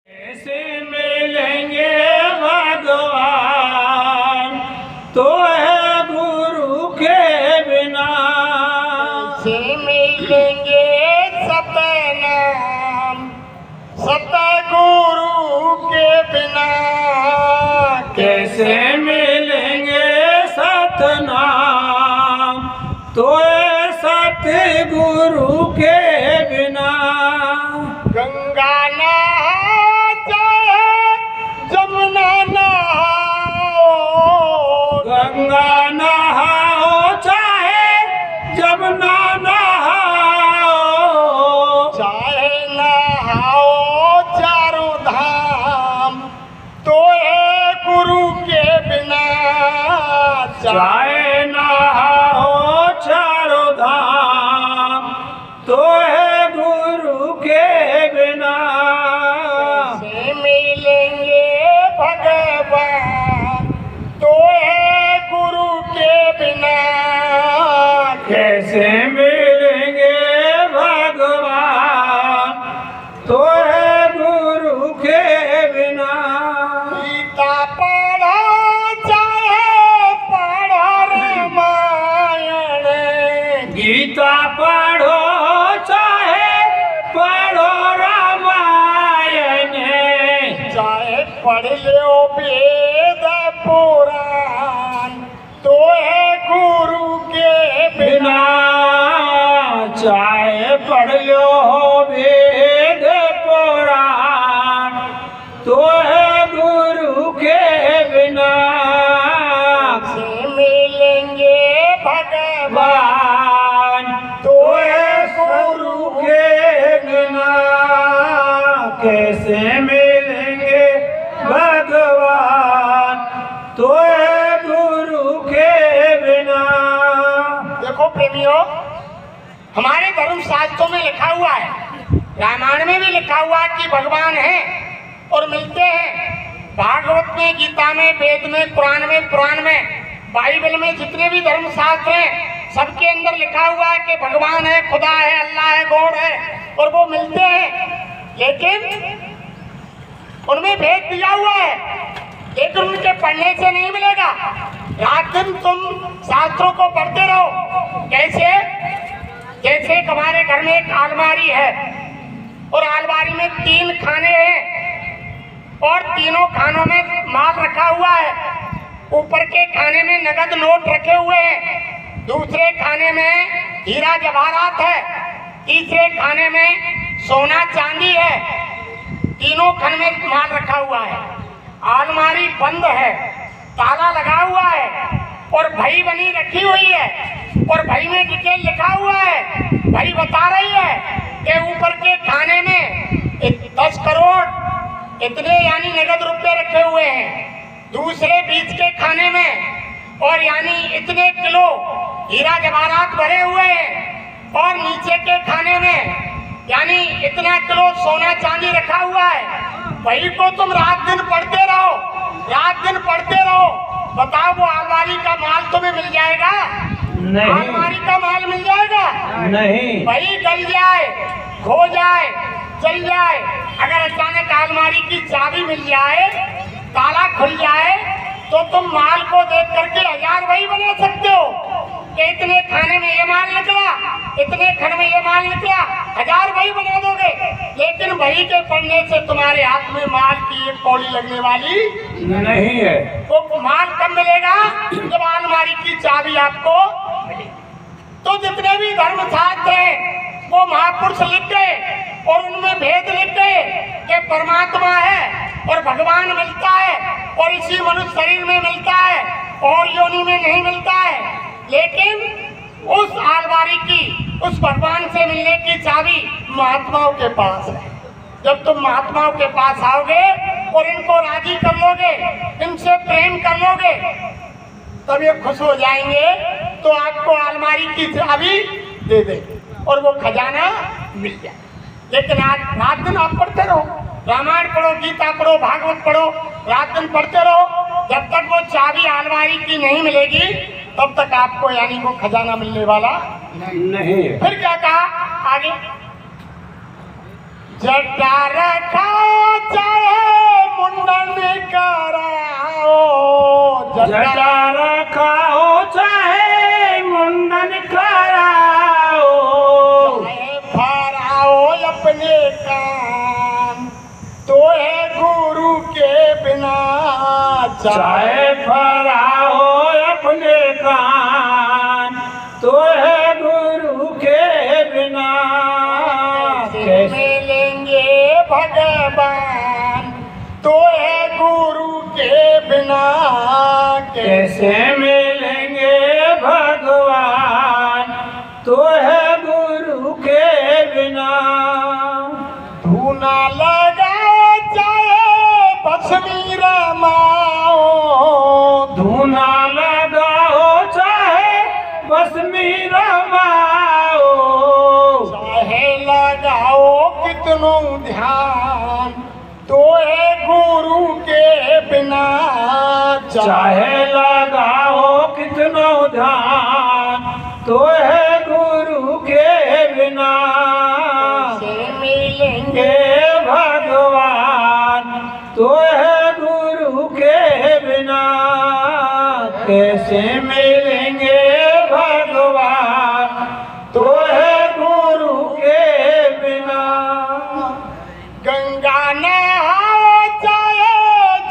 कैसे मिलेंगे भगवान तो है गुरु के बिना। कैसे मिलेंगे सतनाम सतगुरु के बिना। कैसे मिलेंगे सतनाम तो है सतगुरु के बिना। गंगा नहा चाहे जमुना नहाओ, गंगा नहाओ चाहे जमुना नहाओ, चाहे नहाओ चारों धाम तो है गुरु के बिना। चाहे नहाओ चारों धाम तो है गुरु के बिना। कैसे मिलेंगे भगवान तो है गुरु के बिना। कैसे मिलेंगे भगवान तो है गुरु के बिना। गीता पढ़ो चाहे पढ़ो रामायण, गीता पढ़ो चाहे पढ़ो रामायण, चाहे पढ़ लो वेद पुराण तो है गुरु के बिना। बिना चाहे पढ़ लो वेद पुराण तो है गुरु के बिना। कैसे मिलेंगे भगवान भगवान तो है गुरु के बिना। कैसे मिलेंगे भगवान तो है गुरु के बिना। देखो प्रेमियों, हमारे धर्म शास्त्रों में लिखा हुआ है, रामायण में भी लिखा हुआ है कि भगवान है और मिलते हैं। भागवत में, गीता में, वेद में, कुरान में, पुराण में, बाइबल में जितने भी धर्म शास्त्र हैं सबके अंदर लिखा हुआ है कि भगवान है, खुदा है, अल्लाह है, गॉड है और वो मिलते हैं। लेकिन उनमें भेद दिया हुआ है, लेकिन उनके पढ़ने से नहीं मिलेगा। रात दिन तुम शास्त्रों को पढ़ते रहो। कैसे? जैसे हमारे घर में एक अलमारी है और अलमारी में 3 खाने हैं और तीनों खानों में माल रखा हुआ है। ऊपर के खाने में नगद नोट रखे हुए हैं, दूसरे खाने में हीरा जवाहरात है, तीसरे खाने में सोना चांदी है। तीनों खाने में माल रखा हुआ है। अलमारी बंद है, ताला लगा हुआ है और भई बनी रखी हुई है और भई में डिटेल लिखा हुआ है। भई बता रही है कि ऊपर के खाने में 10 करोड़ इतने यानी नगद रुपए रखे हुए हैं, दूसरे बीच के खाने में और यानी इतने किलो हीरा जवाहरात भरे हुए हैं और नीचे के खाने में यानी इतना किलो सोना चांदी रखा हुआ है। वही को तुम रात दिन पढ़ते रहो, रात दिन पढ़ते रहो। बताओ वो अलमारी का माल तुम्हें मिल जाएगा? नहीं। अलमारी का माल मिल जाएगा? नहीं। वही गल जाए, खो जाए, चल जाए। अगर अचानक अलमारी की चाबी मिल जाए, ताला खुल जाए तो तुम माल को देख करके 1000 वही बना सकते हो कि इतने खाने में ये माल निकला, इतने खाने में ये माल निकला, 1000 वही बना दोगे। लेकिन वही के पढ़ने से तुम्हारे हाथ में माल की एक कौड़ी लगने वाली नहीं है। तो माल कब मिलेगा? जब अलमारी की चाबी आपको मिलेगी। तो जितने भी धर्मशास्त्र हैं वो महापुरुष लिख गए और उनमें भेद लिख गए कि परमात्मा है और भगवान मिलता है और इसी मनुष्य शरीर में मिलता है और योनि में नहीं मिलता है। लेकिन उस अलमारी की, उस भगवान से मिलने की चाबी महात्माओं के पास है। जब तुम महात्माओं के पास आओगे और इनको राजी कर लोगे, इनसे प्रेम कर लोगे, तब ये खुश हो जाएंगे तो आपको अलमारी की चाबी दे देंगे और वो खजाना मिल जाए। लेकिन आज रात दिन आप पढ़ते रहो, रामायण पढ़ो, गीता पढ़ो, भागवत पढ़ो, रात दिन पढ़ते रहो। जब तक वो चाबी अलमारी की नहीं मिलेगी तब तक आपको यानी वो खजाना मिलने वाला नहीं है। फिर क्या कहा आगे? जटा रखाओ चाहे मुंडन कराओ, जटा रखाओ चाहे मुंडन कराओ, चाहे फहराओ अपने कान तो है गुरु के बिना, चाहे फहराओ अपने कान तो है गुरु के बिना। कैसे मिलेंगे भगवान तो है गुरु के बिना, कैसे मिलेंगे भगवान तो है गुरु के बिना। धूना लगाओ चाहे भस्मी रमाओ, धूना लगाओ चाहे भस्मी रमाओ, चाहे लगाओ कितनों ध्यान तो है गुरु के बिना, चाहे लगाओ कितनो ध्यान तो है गुरु के बिना। से मिलेंगे के भगवान तो है गुरु के बिना, कैसे मिलेंगे भगवान तो है गुरु के बिना। गंगा नहाओ चाहे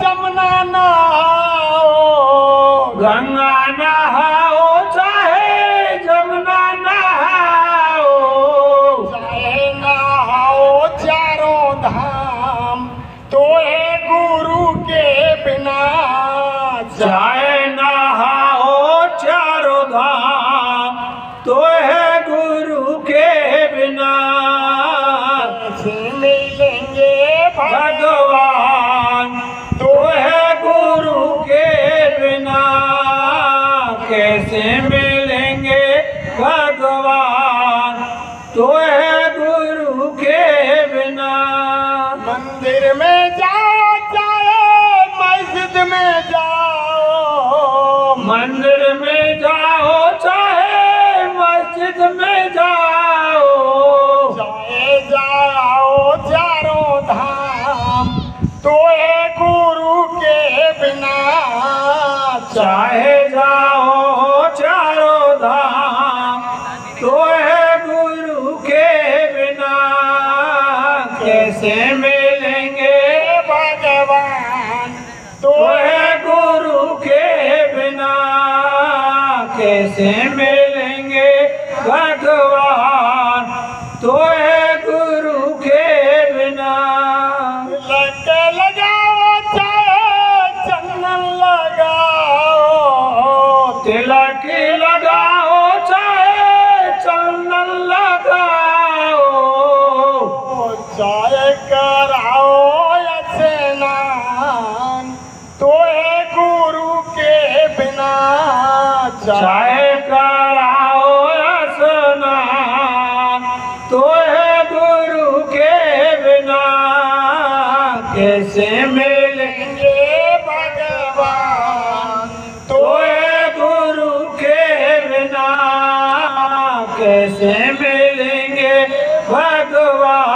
जमुना नहाओ, गंगा नहाओ चाहे जमुना नहाओ, चाहे नहाओ चारों धाम तो है गुरु के बिना, चाहे नहाओ चारों धाम तो है गुरु के बिना। से मिलेंगे भगवान तो है गुरु के बिना, कैसे मिलेंगे भगवान तो है गुरु के बिना। मंदिर में जाओ चाहे मस्जिद में जाओ, मंदिर में जाओ चाहे मस्जिद में जाओ, चाहे जाओ चारों धाम तो है गुरु के बिना, चाहे जाओ चारों धाम तो है गुरु के बिना, कैसे मिलेंगे भगवान तो तो है गुरु के बिना, कैसे मिलेंगे भगवान तो है गुरु के बिना। तिलक लगाओ चाहे चंदन लगाओ, तिलक लगाओ चाहे चंदन लगाओ, चाहे कराओ स्नान तो है गुरु के बिना, चाहे कराओ स्नान तो है गुरु के बिना, कैसे मिलेंगे भगवान तो है गुरु के बिना, कैसे मिलेंगे भगवान